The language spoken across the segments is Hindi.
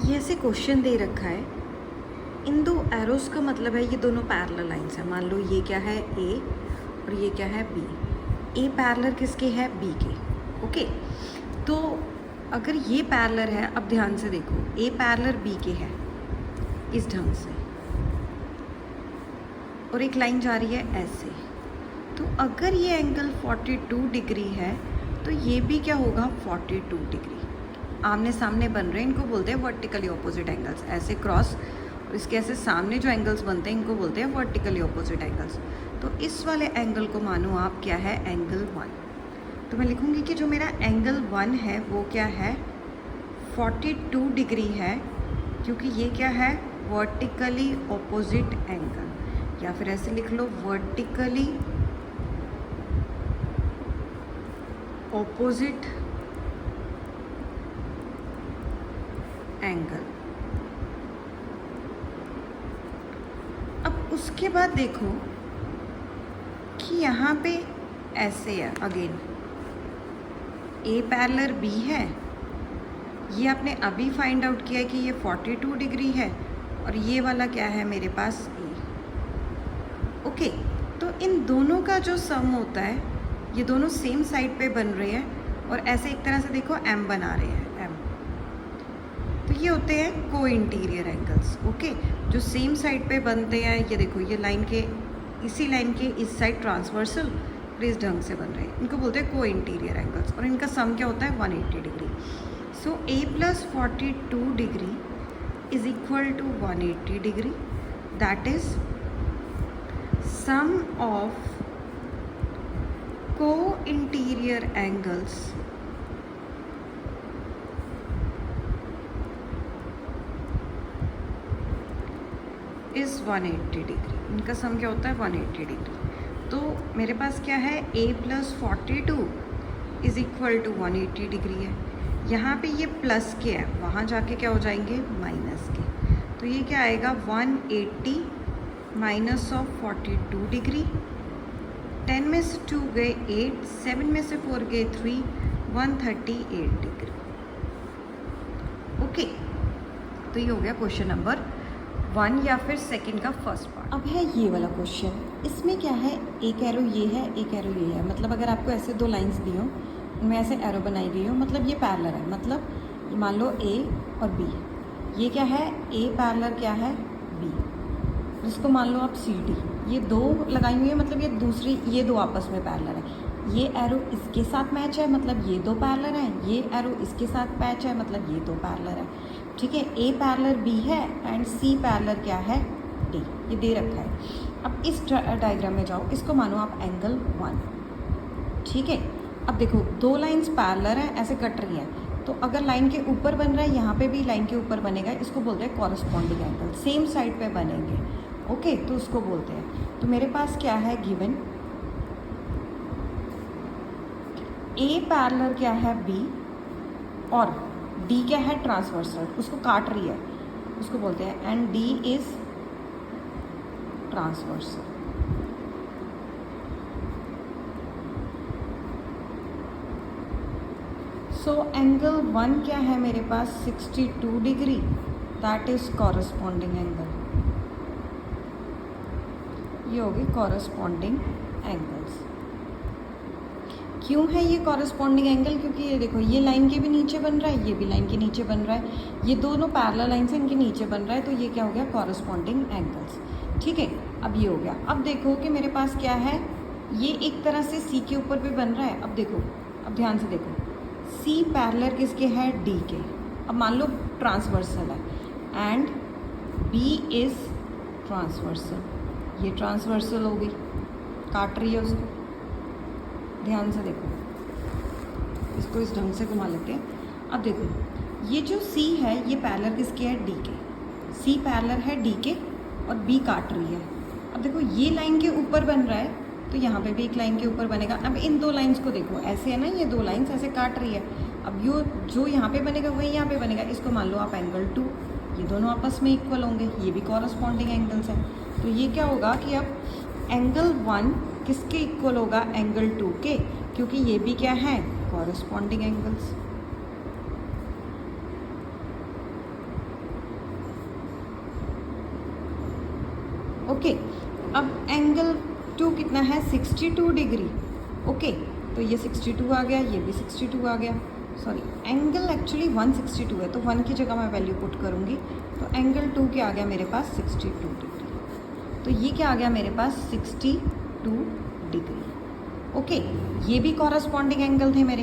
ये ऐसे क्वेश्चन दे रखा है, इन दो एरोस का मतलब है ये दोनों पैरेलल लाइंस हैं। मान लो ये क्या है ए और ये क्या है बी। ए पैरेलल किसके है बी के। ओके, तो अगर ये पैरेलल है, अब ध्यान से देखो, ए पैरेलल बी के है इस ढंग से और एक लाइन जा रही है ऐसे, तो अगर ये एंगल 42 डिग्री है तो ये भी क्या होगा 42 डिग्री। आमने सामने बन रहे हैं, इनको बोलते हैं वर्टिकली ऑपोजिट एंगल्स। ऐसे क्रॉस और इसके ऐसे सामने जो एंगल्स बनते हैं इनको बोलते हैं वर्टिकली ऑपोजिट एंगल्स। तो इस वाले एंगल को मानो आप क्या है एंगल 1। तो मैं लिखूँगी कि जो मेरा एंगल 1 है वो क्या है 42 डिग्री है, क्योंकि ये क्या है वर्टिकली ऑपोजिट एंगल, या फिर ऐसे लिख लो वर्टिकली ऑपोजिट एंगल। अब उसके बाद देखो कि यहाँ पे ऐसे है, अगेन ए पैरेलल बी है, ये आपने अभी फाइंड आउट किया है कि ये 42 डिग्री है, और ये वाला क्या है मेरे पास ए। ओके, तो इन दोनों का जो सम होता है, ये दोनों सेम साइड पे बन रहे हैं और ऐसे एक तरह से देखो एम बना रहे हैं एम, तो ये होते हैं को इंटीरियर एंगल्स। ओके, जो सेम साइड पे बनते हैं, ये देखो ये लाइन के इसी लाइन के इस साइड ट्रांसवर्सल इस ढंग से बन रहे हैं, इनको बोलते हैं को इंटीरियर एंगल्स, और इनका सम क्या होता है 180 degree. So a plus 42 degree is equal to 180 degree, that is sum of को इंटीरियर एंगल्स इज 180 डिग्री। इनका सम क्या होता है 180 डिग्री। तो मेरे पास क्या है a plus 42 is equal to 180 degree है। यहाँ पे ये प्लस के है, वहाँ जाके क्या हो जाएंगे माइनस के, तो ये क्या आएगा 180 माइनस ऑफ 42 डिग्री। 10 में से 2 गए 8, 7 में से 4 गए 3, 138 डिग्री। ओके, तो ये हो गया क्वेश्चन नंबर 1 या फिर सेकंड का फर्स्ट पार्ट। अब है ये वाला क्वेश्चन, इसमें क्या है एक एरो ये है एक एरो ये है, मतलब अगर आपको ऐसे दो लाइंस दी हो, उनमें ऐसे एरो बनाई गई हो, मतलब ये पैरेलल है, मतलब मान लो ए और बी, ये क्या है ए पैरेलल क्या है बी, जिसको मान लो आप सी डी, ये दो लगाई हुई है, मतलब ये दूसरी ये दो आपस में पैरेलल है। ये एरो इसके साथ मैच है, मतलब ये दो पैरेलल हैं, ये एरो इसके साथ मैच है, मतलब ये दो पैरेलल है। ठीक है, ए पैरेलल बी है एंड सी पैरेलल क्या है डी, ये दे रखा है। अब इस डायग्राम में जाओ, इसको मानो आप एंगल 1। ठीक है, अब देखो दो लाइंस पैरेलल हैं, ऐसे कट रही हैं, तो अगर लाइन के ऊपर बन रहा है, यहाँ पे भी लाइन के ऊपर बनेगा, इसको बोलते हैं कॉरस्पॉन्डिंग एंगल, सेम साइड पे बनेंगे। ओके, तो उसको बोलते हैं। तो मेरे पास क्या है गिवन, ए पैरेलल क्या है बी और डी क्या है ट्रांसवर्सल, उसको काट रही है, उसको बोलते हैं and D is transversal. So angle 1 क्या है मेरे पास 62 degree, that is corresponding angle. ये होगी कॉरस्पॉन्डिंग एंगल्स। क्यों है ये कॉरस्पॉन्डिंग एंगल, क्योंकि ये देखो ये लाइन के भी नीचे बन रहा है, ये भी लाइन के नीचे बन रहा है, ये दोनों पैरेलल लाइंस हैं, इनके नीचे बन रहा है, तो ये क्या हो गया कॉरस्पॉन्डिंग एंगल्स। ठीक है, अब ये हो गया। अब देखो कि मेरे पास क्या है, ये एक तरह से सी के ऊपर भी बन रहा है। अब देखो, अब ध्यान से देखो, सी पैरेलल किसके है डी के। अब मान लो ट्रांसवर्सल है एंड बी इज ट्रांसवर्सल, ये ट्रांसवर्सल हो गई, काट रही है उसको। ध्यान से देखो, इसको इस ढंग से घुमा लेते हैं। अब देखो ये जो C है ये पैरेलल किसके है D के, C पैरेलल है D के और B काट रही है। अब देखो ये लाइन के ऊपर बन रहा है, तो यहाँ पे भी एक लाइन के ऊपर बनेगा। अब इन दो लाइंस को देखो, ऐसे है ना, ये दो लाइंस ऐसे काट रही है। अब जो यहाँ पे बनेगा वही यहाँ पे बनेगा, इसको मान लो आप एंगल 2, ये दोनों आपस में इक्वल होंगे, ये भी कॉरस्पॉन्डिंग एंगल्स हैं। तो ये क्या होगा कि अब एंगल 1 किसके इक्वल होगा एंगल 2 के, क्योंकि ये भी क्या है कॉरस्पॉन्डिंग एंगल्स। ओके, अब एंगल 2 कितना है 62 डिग्री। ओके, तो ये 62 आ गया, ये भी 62 आ गया। सॉरी, एंगल एक्चुअली 162 है, तो 1 की जगह मैं वैल्यू पुट करूँगी, तो एंगल 2 क्या आ गया मेरे पास 62 डिग्री। तो ये क्या आ गया मेरे पास 62 डिग्री। ओके, ये भी कॉरस्पॉन्डिंग एंगल थे मेरे,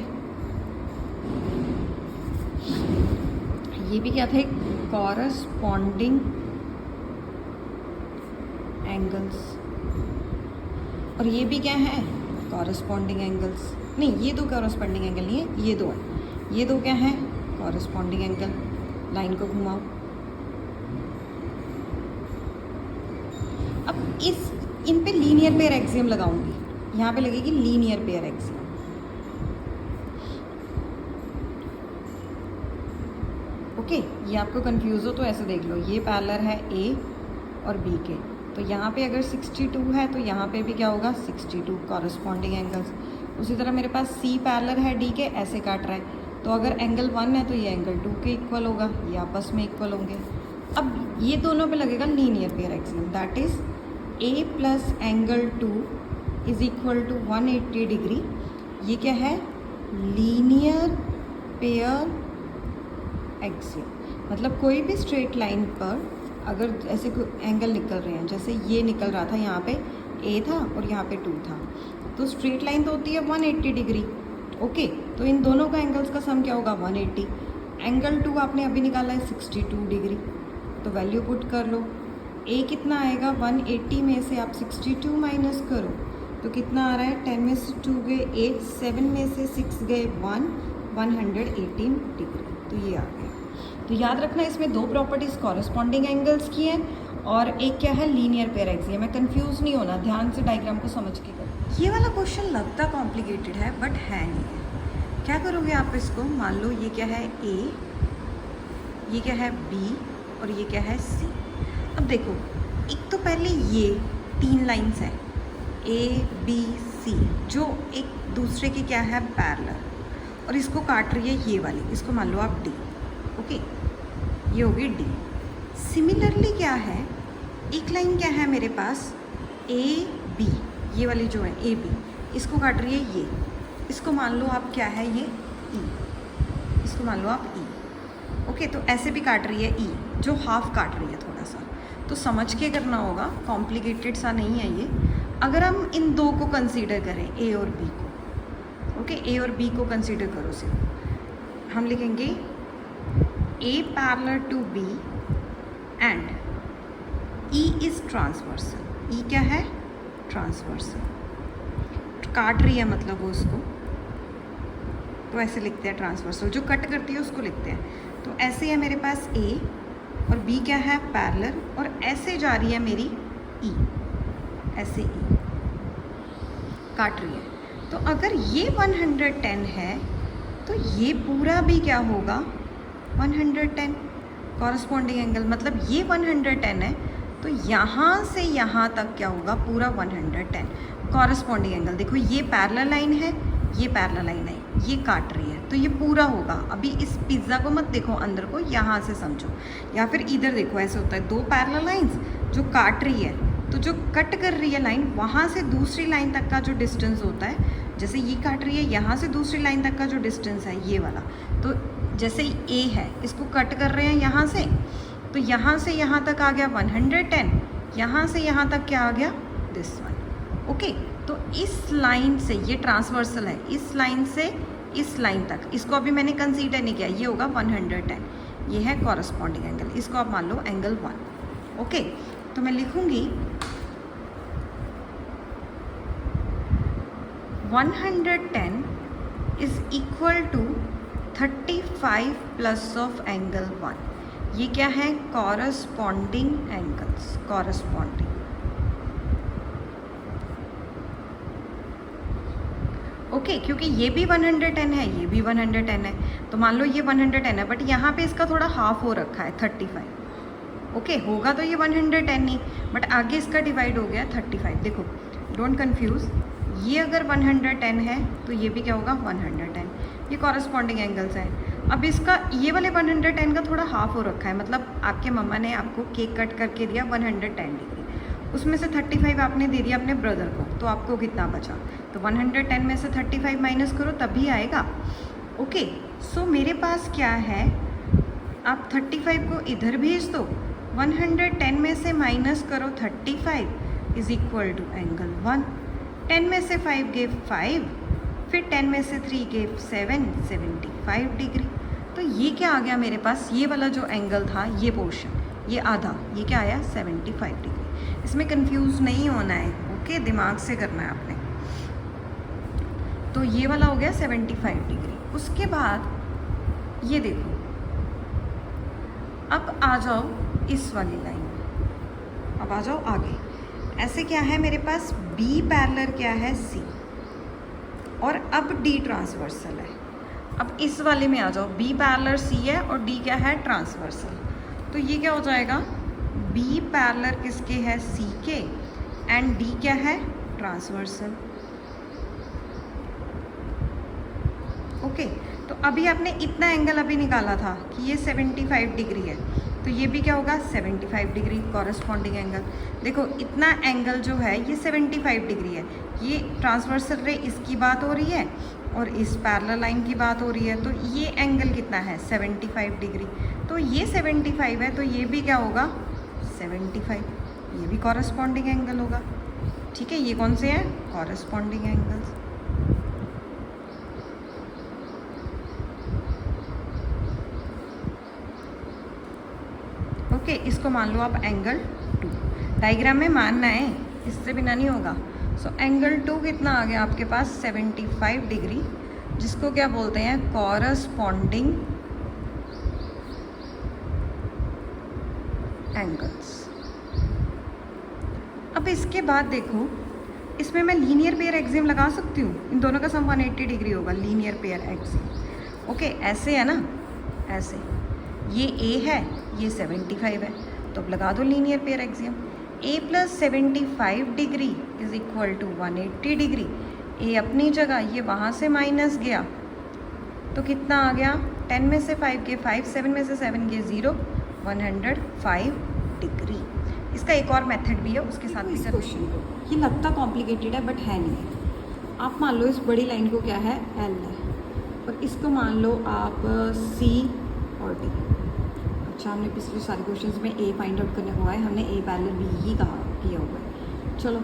ये भी क्या थे कॉरस्पॉन्डिंग एंगल्स, और ये भी क्या है कॉरस्पॉन्डिंग एंगल्स। नहीं, ये दो कॉरस्पॉन्डिंग एंगल नहीं है, ये दो है, ये दो क्या है कॉरस्पॉन्डिंग एंगल। लाइन को घुमाओ। अब इन पे लीनियर पेयर एक्सियम लगाऊंगी, यहाँ पे लगेगी लीनियर पेयर एक्सियम। ओके, ये आपको कंफ्यूज हो तो ऐसे देख लो, ये पैरेलल है ए और बी के, तो यहाँ पे अगर 62 है तो यहाँ पे भी क्या होगा 62 कॉरस्पॉन्डिंग एंगल्स। उसी तरह मेरे पास सी पैरेलल है डी के, ऐसे काट रहा है, तो अगर एंगल 1 है तो ये एंगल 2 के इक्वल होगा, ये आपस में इक्वल होंगे। अब ये दोनों पे लगेगा linear pair axiom, that is a plus angle 2 is equal to 180 degree. ये क्या है लीनियर पेयर एक्सियम, मतलब कोई भी स्ट्रेट लाइन पर अगर ऐसे कोई एंगल निकल रहे हैं, जैसे ये निकल रहा था, यहाँ पे ए था और यहाँ पे 2 था, तो स्ट्रेट लाइन तो होती है 180 डिग्री। ओके, तो इन दोनों का एंगल्स का सम क्या होगा 180। एंगल 2 आपने अभी निकाला है 62 डिग्री, तो वैल्यू पुट कर लो। ए कितना आएगा 180 में से आप 62 माइनस करो तो कितना आ रहा है, 10 में से 2 गए 8, 7 में से 6 गए 1, 118 डिग्री, तो ये आ गया। तो याद रखना इसमें दो प्रॉपर्टीज़ कॉरस्पॉन्डिंग एंगल्स की हैं और एक क्या है लीनियर पेयर एक्सियम है। कंफ्यूज नहीं होना, ध्यान से डायग्राम को समझ के करो। ये वाला क्वेश्चन लगता कॉम्प्लिकेटेड है बट है नहीं। क्या करोगे आप इसको, मान लो ये क्या है ए, ये क्या है बी और ये क्या है सी। अब देखो, एक तो पहले ये 3 लाइन्स हैं ए बी सी जो एक दूसरे की क्या है पैरेलल, और इसको काट रही है ये वाली, इसको मान लो आप डी। ओके, ये होगी डी। सिमिलरली क्या है, एक लाइन क्या है मेरे पास ए बी, ये वाली जो है ए बी, इसको काट रही है ये, इसको मान लो आप क्या है ये ई, इसको मान लो आप ई। ओके, तो ऐसे भी काट रही है ई, जो हाफ काट रही है थोड़ा सा, तो समझ के करना होगा, कॉम्प्लिकेटेड सा नहीं है ये। अगर हम इन दो को कंसीडर करें ए और बी को, ओके, ए और बी को कंसीडर करो सिर्फ, हम लिखेंगे A parallel to B and E is transversal. E क्या है ट्रांसवर्सल, काट रही है मतलब वो उसको, तो ऐसे लिखते हैं ट्रांसवर्सल, जो कट करती है उसको लिखते हैं। तो ऐसे है मेरे पास ए और बी क्या है पैरेलल, और ऐसे जा रही है मेरी ई, ऐसे ई काट रही है। तो अगर ये 110 है तो ये पूरा भी क्या होगा 110 कॉरस्पॉन्डिंग एंगल, मतलब ये 110 है तो यहाँ से यहाँ तक क्या होगा पूरा 110 कॉरस्पॉन्डिंग एंगल। देखो ये पैरेलल लाइन है, ये पैरेलल लाइन है, ये काट रही है, तो ये पूरा होगा। अभी इस पिज़्ज़ा को मत देखो अंदर को, यहाँ से समझो, या फिर इधर देखो, ऐसे होता है दो पैरेलल लाइंस जो काट रही है, तो जो कट कर रही है लाइन, वहाँ से दूसरी लाइन तक का जो डिस्टेंस होता है, जैसे ये काट रही है यहाँ से दूसरी लाइन तक का जो डिस्टेंस है ये वाला, तो जैसे ए है इसको कट कर रहे हैं यहाँ से, तो यहाँ से यहाँ तक आ गया 110, यहाँ से यहाँ तक क्या आ गया दिस वन। ओके, तो इस लाइन से, ये ट्रांसवर्सल है, इस लाइन से इस लाइन तक, इसको अभी मैंने कंसीडर नहीं किया, ये होगा 110, ये है कॉरस्पॉन्डिंग एंगल, इसको आप मान लो एंगल 1। ओके, तो मैं लिखूँगी 110 is equal to 35 plus of angle 1। ये क्या है कॉरस्पॉन्डिंग एंगल्स, कॉरस्पॉन्डिंग। ओके, क्योंकि ये भी 110 है, ये भी 110 है, तो मान लो ये 110 है, बट यहाँ पे इसका थोड़ा हाफ हो रखा है 35। ओके, होगा तो ये 110 नहीं, बट आगे इसका डिवाइड हो गया 35। देखो, डोंट कंफ्यूज, ये अगर 110 है तो ये भी क्या होगा 110, ये कॉरस्पॉन्डिंग एंगल्स हैं। अब इसका ये वाले 110 का थोड़ा हाफ हो रखा है, मतलब आपके मम्मा ने आपको केक कट करके दिया 110 डिग्री, उसमें से 35 आपने दे दिया अपने ब्रदर को, तो आपको कितना बचा? तो 110 में से 35 माइनस करो तभी आएगा। ओके, सो मेरे पास क्या है, आप 35 को इधर भेज दो, 110 में से माइनस करो 35 इज इक्वल टू एंगल 1। 10 में से 5 गेव 5, फिर 10 में से 3 गेव 7, 75 डिग्री। तो ये क्या आ गया मेरे पास, ये वाला जो एंगल था, ये पोर्शन, ये आधा, ये क्या आया 75 डिग्री। इसमें कंफ्यूज नहीं होना है, ओके, दिमाग से करना है आपने। तो ये वाला हो गया 75 डिग्री। उसके बाद ये देखो, अब आ जाओ इस वाली लाइन में, अब आ जाओ आगे। ऐसे क्या है मेरे पास, बी पैरेलल क्या है सी, और अब डी ट्रांसवर्सल है। अब इस वाले में आ जाओ, बी पैरेलल सी है और डी क्या है ट्रांसवर्सल। तो ये क्या हो जाएगा, बी पैरेलल किसके है, सी के, एंड डी क्या है ट्रांसवर्सल। ओके, तो अभी आपने इतना एंगल अभी निकाला था कि ये 75 डिग्री है, तो ये भी क्या होगा 75 डिग्री कॉरस्पॉन्डिंग एंगल। देखो इतना एंगल जो है ये 75 डिग्री है, ये ट्रांसवर्सल रे इसकी बात हो रही है और इस पैरेलल लाइन की बात हो रही है, तो ये एंगल कितना है 75 डिग्री। तो ये 75 है, तो ये भी क्या होगा 75, ये भी कॉरस्पॉन्डिंग एंगल होगा। ठीक है, ये कौन से हैं, कॉरस्पॉन्डिंग एंगल्स। ओके, इसको मान लो आप एंगल 2, डायग्राम में मानना है, इससे बिना नहीं होगा। सो एंगल 2 कितना आ गया आपके पास 75 डिग्री, जिसको क्या बोलते हैं कॉरस्पॉन्डिंग एंगल्स। अब इसके बाद देखो, इसमें मैं लीनियर पेयर एक्सियम लगा सकती हूँ, इन दोनों का सम 180 डिग्री होगा, लीनियर पेयर एक्सियम। ओके, ऐसे है ना, ऐसे ये ए है, ये 75 है, तो अब लगा दो linear pair axiom. A plus 75 degree is equal to 180 degree. A अपनी जगह, ये वहाँ से माइनस गया, तो कितना आ गया 10 में से 5 गए 5, 7 में से 7 गए 0, 105 डिग्री। इसका एक और मेथड भी है, उसके साथ भी क्वेश्चन को, ये लगता कॉम्प्लिकेटेड है बट है नहीं। आप मान लो इस बड़ी लाइन को क्या है एल है, और इसको मान लो आप सी और डी। अच्छा, हमने पिछले सारे क्वेश्चंस में ए फाइंड आउट करने हुआ है, हमने ए पैरेलल बी ही कहा किया हुआ है। चलो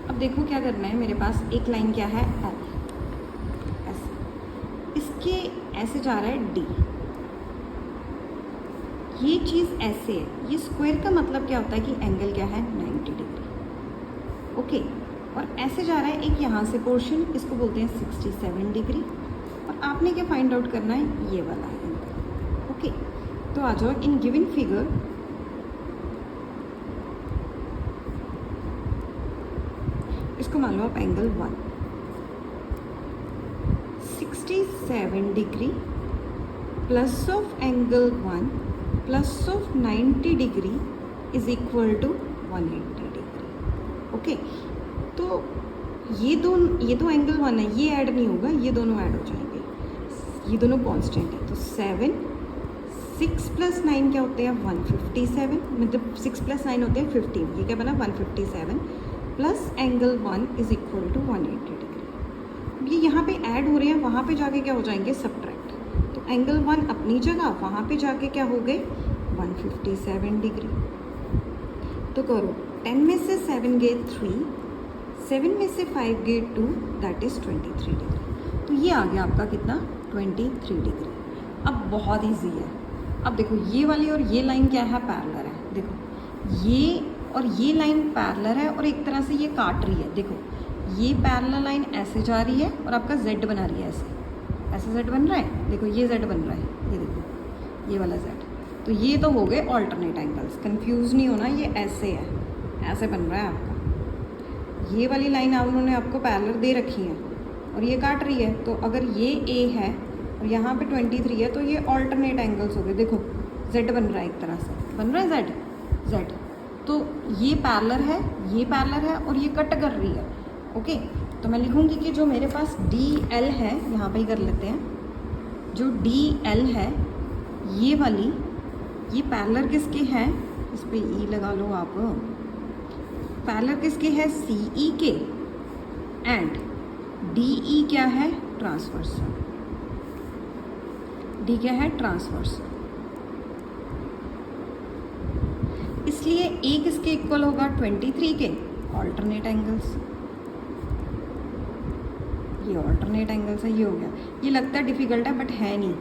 अब देखो क्या करना है, मेरे पास एक लाइन क्या है एल, ऐसे, इसके ऐसे जा रहा है डी, ये चीज़ ऐसे है, ये स्क्वायर का मतलब क्या होता है कि एंगल क्या है 90 डिग्री। ओके, और ऐसे जा रहा है एक यहाँ से पोर्शन, इसको बोलते हैं 67 डिग्री, और आपने क्या फाइंड आउट करना है, ये वाला एंगल। ओके, तो आ जाओ इन गिवन फिगर, इसको मान लो आप angle 1, 67 degree plus of angle 1 plus of 90 degree is equal to 180 degree. Okay, तो ये दो एंगल 1 है, ये ऐड नहीं होगा, ये दोनों ऐड हो जाएंगे, ये दोनों कांस्टेंट है। तो 7, 6 प्लस 9 क्या होते हैं 157, मतलब 6 प्लस 9 होते हैं 15, ये क्या बना 157 plus angle 1 is equal to 180 degree. ये यहाँ पे ऐड हो रहे हैं, वहाँ पे जाके क्या हो जाएंगे सब्ट्रैक्ट, तो एंगल 1 अपनी जगह, वहाँ पे जाके क्या हो गए 157 डिग्री। तो करो, 10 में से 7 गए 3, 7 में से 5 गए 2, दैट इज़ 23 डिग्री। तो ये आ गया आपका कितना 23 डिग्री। अब बहुत ईजी है, अब देखो ये वाली और ये लाइन क्या है पैरेलल है, देखो ये और ये लाइन पैरेलल है और एक तरह से ये काट रही है। देखो ये पैरेलल लाइन ऐसे जा रही है और आपका जेड बना रही है, ऐसे जेड बन रहा है, देखो ये जेड बन रहा है, ये देखो ये वाला जेड। तो ये तो हो गए ऑल्टरनेट एंगल्स, कंफ्यूज नहीं होना, ये ऐसे है, ऐसे बन रहा है आपका। ये वाली लाइन उन्होंने आपको पैरेलल दे रखी है और ये काट रही है, तो अगर ये ए है और यहाँ पे 23 है, तो ये ऑल्टरनेट एंगल्स हो गए। देखो जेड बन रहा है, एक तरह से बन रहा है जेड जेड, तो ये पैरेलल है, ये पैरेलल है और ये कट कर रही है। ओके, तो मैं लिखूँगी कि जो मेरे पास डी एल है, यहाँ पे ही कर लेते हैं, जो डी एल है ये वाली, ये पैरेलल किसके हैं, इस पर ई लगा लो आप, पैरेलल किसके है, सी ई के, एंड डी ई क्या है, ट्रांसवर्सल। डी क्या है, ट्रांसवर्सल। इसलिए ए किसके इक्वल होगा, 23 के ऑल्टरनेट एंगल्स। ये ऑल्टरनेट एंगल्स है, ये हो गया। ये लगता है डिफिकल्ट है बट है नहीं।